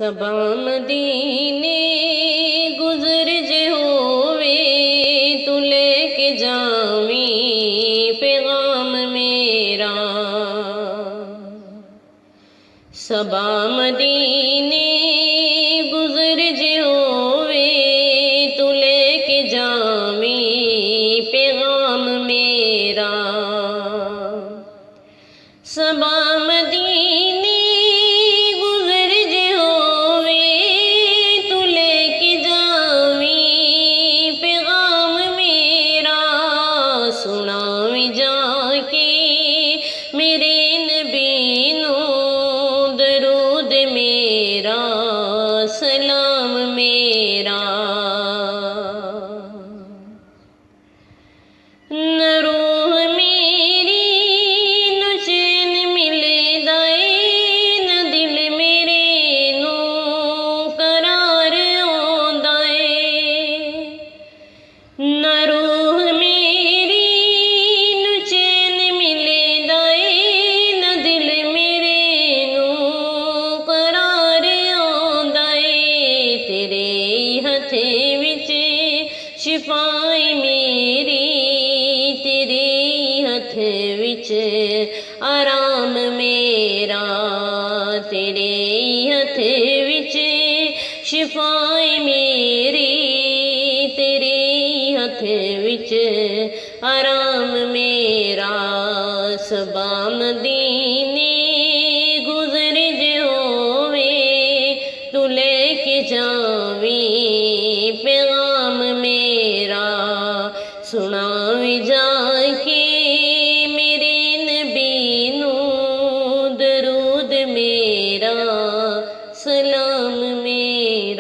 सबा मदीने गुजर जे होवे तू लेके जावी पैगाम मेरा। सबा मदीने गुजर जे होवे तू लेके जावी पैगाम मेरा। सबा मदीने गुजर जे होवे तू लेके जावी पैगाम मेरा। सुनावी जाके मेरे नबी नू दरूद मेरा सलाम मेरा। न रूह मेरी न चैन मिलदा ए, न दिल मेरे नू करार आउंदा ए। न रूह मेरी न चैन मिलदा ए, न दिल मेरे नू करार आउंदा ए। तेरे हत्थे विच शिफाई मेरी, तेरे हत्थ विच आराम मेरा। तेरे हत्थ विच शिफाई मेरी, तेरे हत्थ विच आराम मेरा। सबा मदीने गुजर जे होवे तू लेके जावी पैगाम मेरा। सुनावी जाके मेरे नबी नू दरूद मेरा सलाम मेरा।